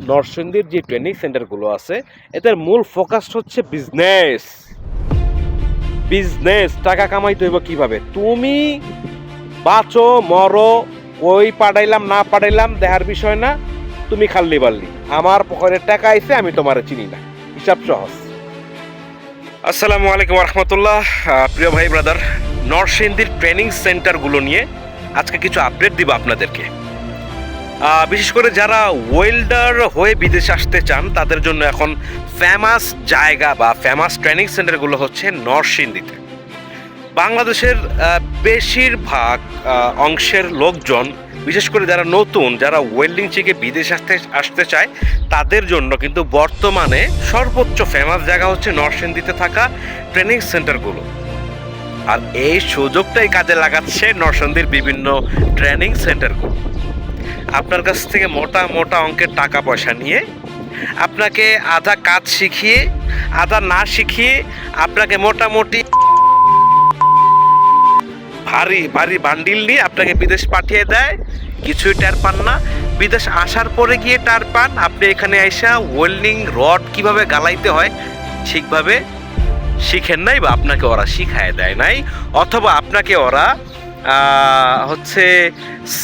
নরসিংদীর যে ট্রেনিং সেন্টারগুলো আছে এদের মূল ফোকাস হচ্ছে বিজনেস। বিজনেস টাকা কামাইতে হইব কিভাবে? তুমি বাঁচো মরো, ওই পাঠাইলাম না পাঠাইলাম দেহার বিষয় না, তুমি খাল্লি বাল্লি, আমার পকেটের টাকা আইছে, আমি তোমার চিনি না, হিসাব সহজ। আসসালামু আলাইকুম রহমতুল্লাহ। প্রিয় ভাই ব্রাদার, নরসিংদীর ট্রেনিং সেন্টারগুলো নিয়ে আজকে কিছু আপডেট দিব আপনাদেরকে। বিশেষ করে যারা ওয়েল্ডার হয়ে বিদেশে আসতে চান তাদের জন্য এখন ফেমাস জায়গা বা ফেমাস ট্রেনিং সেন্টারগুলো হচ্ছে নরসিংদীতে। বাংলাদেশের বেশিরভাগ অংশের লোকজন, বিশেষ করে যারা নতুন, যারা ওয়েল্ডিং শিখে বিদেশে আসতে চায় তাদের জন্য কিন্তু বর্তমানে সর্বোচ্চ ফেমাস জায়গা হচ্ছে নরসিংদীতে থাকা ট্রেনিং সেন্টারগুলো। আর এই সুযোগটাই কাজে লাগাচ্ছে নরসিংদীর বিভিন্ন ট্রেনিং সেন্টারগুলো। আপনার কাছ থেকে মোটা মোটা অঙ্কের টাকা পয়সা নিয়ে আপনাকে আধা কাজ শিখিয়ে আধা না শিখিয়ে আপনাকে মোটামুটি ভারী ভারী বান্ডিল নিয়ে আপনাকে বিদেশ পাঠিয়ে দেয়, কিছুই টের পান না। বিদেশ আসার পরে গিয়ে টের পান আপনি এখানে আইসা ওয়েল্ডিং রড কিভাবে গালাইতে হয় ঠিকভাবে শিখেন নাই, বা আপনাকে ওরা শিখায় দেয় নাই, অথবা আপনাকে ওরা হচ্ছে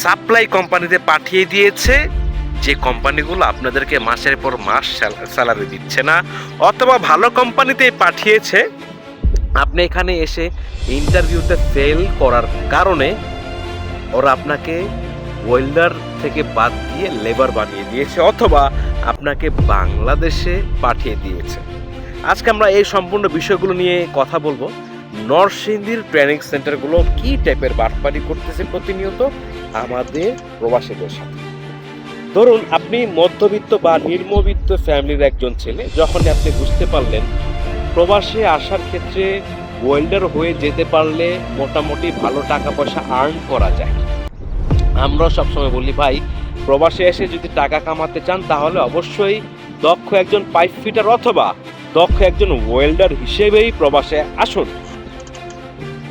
সাপ্লাই কোম্পানিতে পাঠিয়ে দিয়েছে, যে কোম্পানিগুলো আপনাদেরকে মাসের পর মাস স্যালারি দিচ্ছে না, অথবা ভালো কোম্পানিতেই পাঠিয়েছে, আপনি এখানে এসে ইন্টারভিউতে ফেল করার কারণে ওরা আপনাকে ওয়েল্ডার থেকে বাদ দিয়ে লেবার বানিয়ে দিয়েছে, অথবা আপনাকে বাংলাদেশে পাঠিয়ে দিয়েছে। আজকে আমরা এই সম্পূর্ণ বিষয়গুলো নিয়ে কথা বলবো। নরসিংদীর ট্রেনিং সেন্টারগুলো কি টাইপের বাটপারি করতেছে প্রতিনিয়ত আমাদের প্রবাসীদের সাথে। ধরুন আপনি মধ্যবিত্ত বা নিম্নবিত্ত ফ্যামিলির একজন ছেলে, যখন আপনি বুঝতে পারলেন প্রবাসে আসার ক্ষেত্রে ওয়েল্ডার হয়ে যেতে পারলে মোটামুটি ভালো টাকা পয়সা আর্ন করা যায়। আমরা সবসময় বলি ভাই, প্রবাসে এসে যদি টাকা কামাতে চান তাহলে অবশ্যই দক্ষ একজন পাইপ ফিটার অথবা দক্ষ একজন ওয়েল্ডার হিসেবেই প্রবাসে আসুন।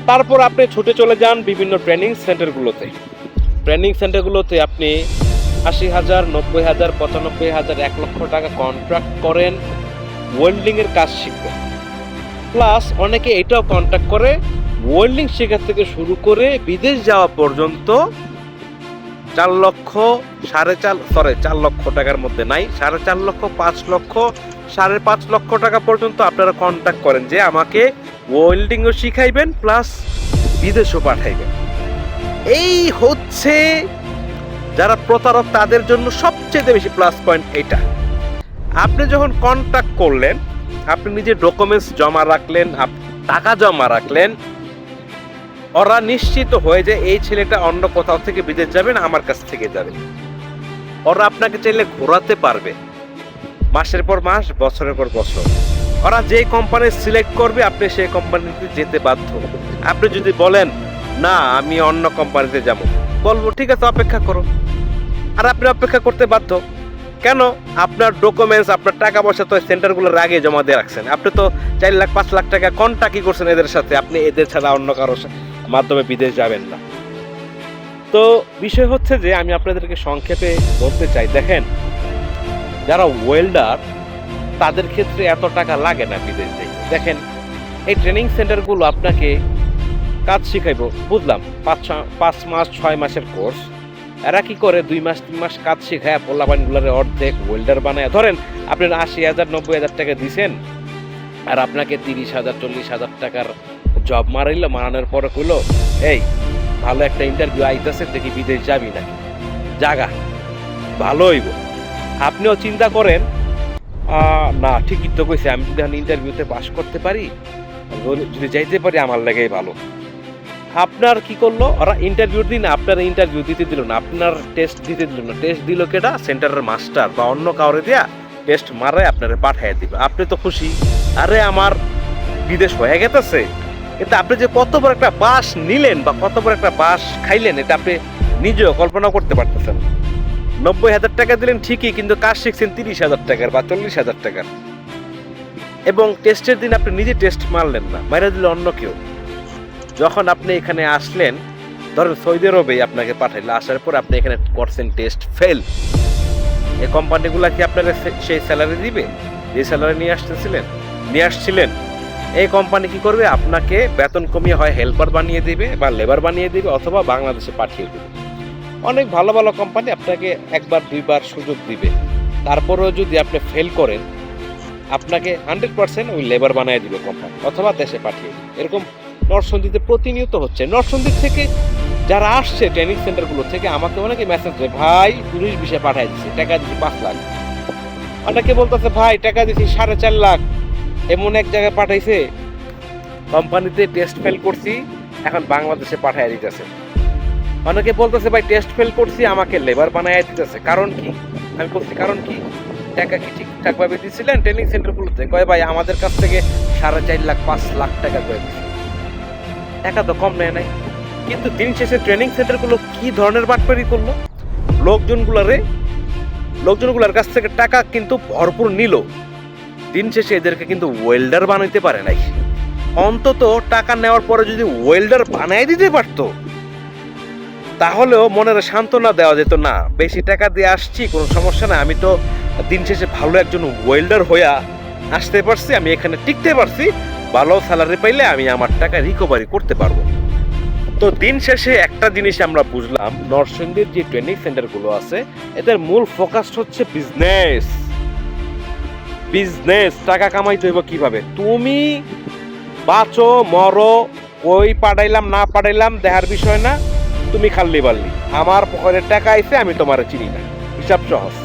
তারপর আপনি ছুটে চলে যান বিভিন্ন ট্রেনিং সেন্টারগুলোতে। ট্রেনিং সেন্টারগুলোতে আপনি ৮০,০০০, ৯০,০০০, ৯৫,০০০, ১,০০,০০০ টাকা কন্ট্রাক্ট করেন ওয়েল্ডিংয়ের কাজ শিখবেন। প্লাস অনেকে এটাও কন্ট্রাক্ট করে ওয়েল্ডিং শেখার থেকে শুরু করে বিদেশ যাওয়া পর্যন্ত ৪ লক্ষ ৪ লক্ষ টাকার মধ্যে নাই, ৪.৫ লক্ষ, ৫ লক্ষ, ৫.৫ লক্ষ টাকা পর্যন্ত আপনারা কন্ট্যাক্ট করেন যে আমাকে ওয়েল্ডিংও শিখাইবেন প্লাস বিদেশও পাঠাইবেন। এই হচ্ছে যারা প্রতারক তাদের জন্য সবচেয়ে বেশি প্লাস পয়েন্ট এটা। আপনি যখন কন্ট্যাক্ট করলেন, আপনি নিজের ডকুমেন্টস জমা রাখলেন, টাকা জমা রাখলেন, ওরা নিশ্চিত হয়ে যে এই ছেলেটা অন্য কোথাও থেকে বিদেশ যাবে না, আমার কাছ থেকে যাবে। ওরা আপনাকে চাইলে ঘোরাতে পারবে মাসের পর মাস, বছরের পর বছর। ওরা যে কোম্পানি সিলেক্ট করবে আপনি সেই কোম্পানিতে যেতে বাধ্য। আপনি যদি বলেন না আমি অন্য কোম্পানিতে যাব, বলবো ঠিক আছে অপেক্ষা করো, আর আপনি অপেক্ষা করতে বাধ্য। কেন? আপনার ডকুমেন্টস, আপনার টাকা পয়সা তো সেন্টারগুলোর আগে জমা দিয়ে রাখছেন। আপনি তো ৪ লাখ ৫ লাখ টাকা কন্ট্রাক্টই করছেন এদের সাথে, আপনি এদের ছাড়া অন্য কারো মাধ্যমে বিদেশ যাবেন না। তো বিষয় হচ্ছে যে আমি আপনাদেরকে সংক্ষেপে বলতে চাই, দেখেন যারা ওয়েল্ডার তাদের ক্ষেত্রে এত টাকা লাগে না বিদেশ যেতে। দেখেন এই ট্রেনিং সেন্টারগুলো আপনাকে কাজ শিখাইব, বুঝলাম ৫ মাস ৬ মাসের কোর্স, এরা কি করে ২ মাস ৩ মাস কাজ শিখায় পোলাপানগুলোরে অর্ধেক ওয়েল্ডার বানায়। ধরেন আপনার ৮০,০০০, ৯০,০০০ টাকা দিচ্ছেন, আর আপনাকে ৩০,০০০, ৪০,০০০ টাকার জব মারানোর পরে কইলো এই ভালো একটা ইন্টারভিউ আইতেছে, দেখি বিদেশ যাবি নাকি, জাগা ভালো হইব। আপনিও চিন্তা করেন না ঠিকই তো কইছে, আমি যদি ইন্টারভিউতে পাস করতে পারি, যদি যাইতে পারি আমার লাগেই ভালো। আপনার কি করলো ওরা? ইন্টারভিউ দিন আপনার ইন্টারভিউ দিতে দিল না, আপনার টেস্ট দিতে দিল না। টেস্ট দিল কেটা? সেন্টারের মাস্টার বা অন্য কাউরে দিয়া টেস্ট মারে আপনারে পাঠিয়ে দিবে। আপনি তো খুশি, আরে আমার বিদেশ হয়ে গেছে। কিন্তু আপনি যে কত বড় একটা বাস নিলেন বা কত বড় একটা বাস খাইলেন, এটা আপনি নিজেও কল্পনা করতে পারতেছেন। ৯০,০০০ টাকা দিলেন ঠিকই, কিন্তু কাজ শিখছেন ৩০,০০০ টাকার বা ৪০,০০০ টাকার, এবং টেস্টের দিন আপনি নিজে টেস্ট মারলেন না, মাইরা দিল অন্য কেউ। যখন আপনি এখানে আসলেন, ধরেন সৌদি আরবে আপনাকে পাঠাইলো, আসার পর আপনি এখানে করছেন টেস্ট ফেল, এই কোম্পানিগুলো কি আপনারা সেই স্যালারি দিবে যে স্যালারি নিয়ে আসছিলেন? এই কোম্পানি কি করবে? আপনাকে বেতন কমিয়ে হয় হেল্পার বানিয়ে দিবে বা লেবার বানিয়ে দিবে, অথবা বাংলাদেশে পাঠিয়ে দেবে। অনেক ভালো ভালো কোম্পানি আপনাকে একবার দুইবার সুযোগ দিবে, তারপরেও যদি আপনি ফেল করেন আপনাকে 100% ওই লেবার বানিয়ে দিবে কোম্পানি, অথবা দেশে পাঠিয়ে দিবে। এরকম নরসিংদীতে প্রতিনিয়ত হচ্ছে। নরসিংদী থেকে যারা আসছে ট্রেনিং সেন্টারগুলো থেকে আমাকে অনেকে মেসেজ দেয়, ভাই পুলিশ বিষয়ে পাঠিয়ে দিচ্ছে, টাকা দিচ্ছি 5 লাখ। অনেকে বলতেছে ভাই টাকা দিচ্ছি 4.5 লাখ। এমন এক জায়গায় পাঠাইছে, কোম্পানিতে টেস্ট ফেল করছি, এখন বাংলাদেশে পাঠিয়ে দিতেছে। অনেকে বলতেছে ভাই টেস্ট ফেল করছি, আমাকে লেবার বানায় দিতেছে। কারণ কি? আমি বলছি কারণ কি, টাকা কি ঠিকঠাক ভাবে দিয়েছিলেন ট্রেনিং সেন্টারগুলোতে? কয় ভাই আমাদের কাছ থেকে 4.5 লাখ 5 লাখ টাকা করে দিচ্ছে, টাকা তো কম নেয় নাই। কিন্তু দিন শেষে ট্রেনিং সেন্টারগুলো কি ধরনের বাটপারি করলো? লোকজনগুলোর কাছ থেকে টাকা কিন্তু ভরপুর নিল, দিন শেষে এদেরকে কিন্তু ওয়েল্ডার বানাইতে পারে নাই। অন্তত টাকা নেওয়ার পরে যদি ওয়েল্ডার বানাই দিতে পারতো, তাহলেও মনের সান্ত্বনা দেওয়া যেত, না বেশি টাকা দিয়ে আসছি, কোনো সমস্যা না, আমি তো দিন শেষে ভালো একজন ওয়েল্ডার হইয়া আসতে পারছি, আমি এখানে টিকতে পারছি, ভালো স্যালারি পাইলে আমি আমার টাকা রিকভারি করতে পারবো। তো দিন শেষে একটা জিনিস আমরা বুঝলাম, নরসিংদীর যে ট্রেনিং সেন্টারগুলো আছে এদের মূল ফোকাস হচ্ছে বিজনেস। টাকা কামাইতে হইব কিভাবে? তুমি বাঁচো মরো, কই পাঠাইলাম না পাঠাইলাম দেখার বিষয় না, তুমি খাল্লি বাল্লি, আমার পকেটে টাকা আইছে, আমি তোমার চিনি না, হিসাব সহজ।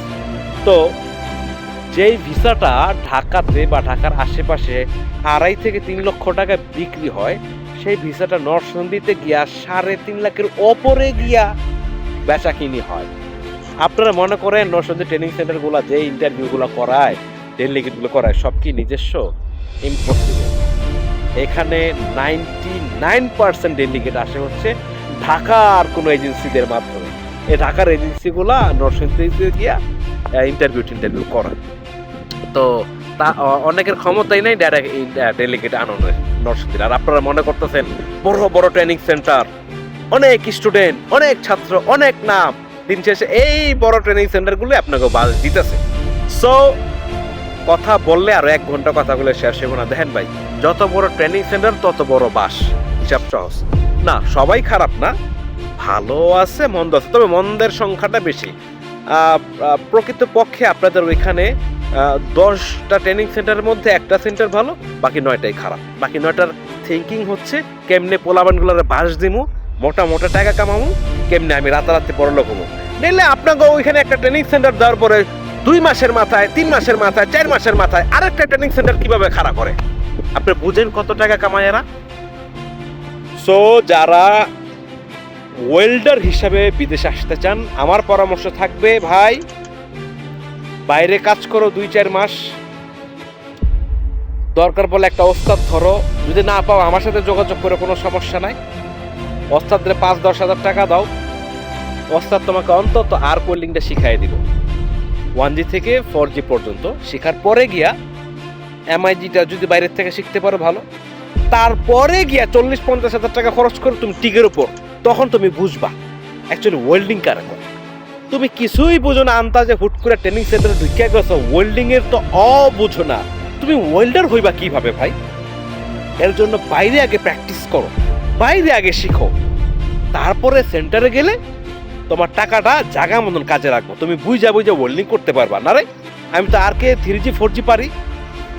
তো যেই ভিসাটা ঢাকাতে বা ঢাকার আশেপাশে 2.5 থেকে 3 লক্ষ টাকা বিক্রি হয়, সেই ভিসাটা নরসিংদীতে গিয়া 3.5 লাখের ওপরে গিয়া বেচা কিনি হয়। আপনারা মনে করেন নরসিংদী ট্রেনিং সেন্টারগুলো যে ইন্টারভিউগুলো করায়, ডেলিগেটগুলো করায়, সব কি নিজস্ব? ইম্পসিবল। এখানে 99% ডেলিগেট আসে হচ্ছে ঢাকার কোনো এজেন্সিদের মাধ্যমে। এই ঢাকার এজেন্সিগুলা নরসিংদীতে গিয়া ইন্টারভিউ করায়। তো তা অনেকের ক্ষমতাই নাই ডাইরেক্ট ডেলিগেট আনানোর নরসিংদীর। আর আপনারা মনে করতেছেন বড় বড় ট্রেনিং সেন্টার, অনেক স্টুডেন্ট, অনেক ছাত্র, অনেক নাম, দিন শেষে এই বড় ট্রেনিং সেন্টারগুলো আপনাকে বাস দিতেছে। সো কথা বললে আরো 1 ঘন্টা কথা বলে শেষ হবে না। দেখেন ভাই, যত বড় ট্রেনিং সেন্টার তত বড় বাস, হিসাব সহজ না। সবাই খারাপ না, ভালো আছে মন্দ আছে, তবে মন্দের সংখ্যাটা বেশি। প্রকৃতপক্ষে আপনাদের ওইখানে 10টা ট্রেনিং সেন্টারের মধ্যে একটা সেন্টার ভালো, বাকি 9টাই খারাপ। বাকি 9টার থিঙ্কিং হচ্ছে কেমনে পোলাবানগুলোর বাস দিমু, মোটা মোটা টাকা কামামু, কেমনে আমি রাতারাতি বড়লোক হবো। নিলে আপনাকে ওইখানে একটা ট্রেনিং সেন্টার দেওয়ার পরে 2 মাসের মাথায়, 3 মাসের মাথায়, 4 মাসের মাথায় আরেকটা ট্রেনিং সেন্টার কিভাবে খাড়া করে? আপনি বুঝেন কত টাকা কামায় এরা? সো যারা ওয়েল্ডার হিসাবে বিদেশে আসতে চান, আমার পরামর্শ থাকবে ভাই, বাইরে কাজ করো 2-4 মাস, দরকার পড়লে একটা ওস্তাদ ধরো, যদি না পাও আমার সাথে যোগাযোগ করে, কোনো সমস্যা নাই। ওস্তাদরে 5-10 হাজার টাকা দাও, ওস্তাদ তোমাকে অন্তত আর কোল্ডিংটা শিখাই দিব 1G থেকে 4G পর্যন্ত। শেখার পরে গিয়া MIGটা যদি বাইরের থেকে শিখতে পারো ভালো, তারপরে গিয়া 40-50 হাজার টাকা খরচ করে তুমি টিকের উপর, তখন তুমি বুঝবা অ্যাকচুয়ালি ওয়েল্ডিং কারা করে। তুমি কিছুই বুঝো না, আন্তাজে হুট করে ট্রেনিং সেন্টারে ঢুকে গেছো, ওয়েল্ডিং এর তো বুঝো না, তুমি ওয়েল্ডার হইবা কিভাবে ভাই? এর জন্য বাইরে আগে প্র্যাকটিস করো, বাইরে আগে শিখো, তারপরে সেন্টারে গেলে তোমার টাকাটা জায়গা মতন কাজে রাখবো, তুমি বুঝা ওয়েল্ডিং করতে পারবা না। রে আমি তো আর কে 3G 4G পারি,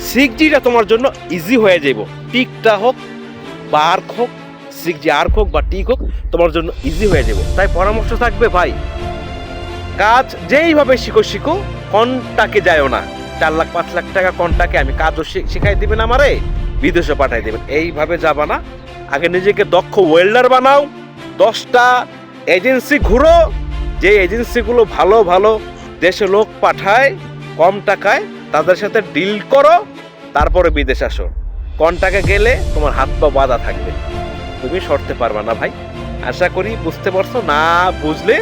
6Gটা তোমার জন্য ইজি হয়ে যাইব। টিকটা হোক বা আর্ক হোক, 6G আর্ক হোক বা টিক হোক, তোমার জন্য ইজি হয়ে যাব। তাই পরামর্শ থাকবে ভাই, কাজ যেইভাবে শিখো, কনটাকে যায়ও না। 4 লাখ 5 লাখ টাকা কনটাকে আমি কাজও শিখাই দিবেন, আমারে বিদেশে পাঠাই দেবেন, এইভাবে যাবা না। আগে নিজেকে দক্ষ ওয়েল্ডার বানাও, 10টা এজেন্সি ঘুরো, যে এজেন্সিগুলো ভালো ভালো দেশে লোক পাঠায় কম টাকায়, তাদের সাথে ডিল করো, তারপরে বিদেশ আসো। কনটাকে গেলে তোমার হাত পা বাঁধা থাকবে, তুমি সরতে পারবা না ভাই। আশা করি বুঝতে পারছো। না বুঝলে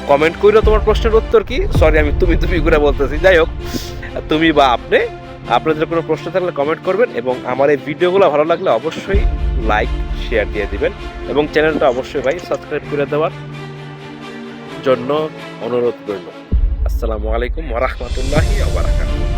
কমেন্ট করো তোমার প্রশ্নের উত্তর কি। সরি আমি তুমি করে বলতেছি, যাই হোক, তুমি বা আপনাদের কোনো প্রশ্ন থাকলে কমেন্ট করবেন, এবং আমার এই ভিডিওগুলো ভালো লাগলে অবশ্যই লাইক শেয়ার দিয়ে দিবেন, এবং চ্যানেলটা অবশ্যই ভাই সাবস্ক্রাইব করে দেওয়ার জন্য অনুরোধ করব। আসসালামু আলাইকুম ওয়া রাহমাতুল্লাহি ওয়া বারাকাতুহু।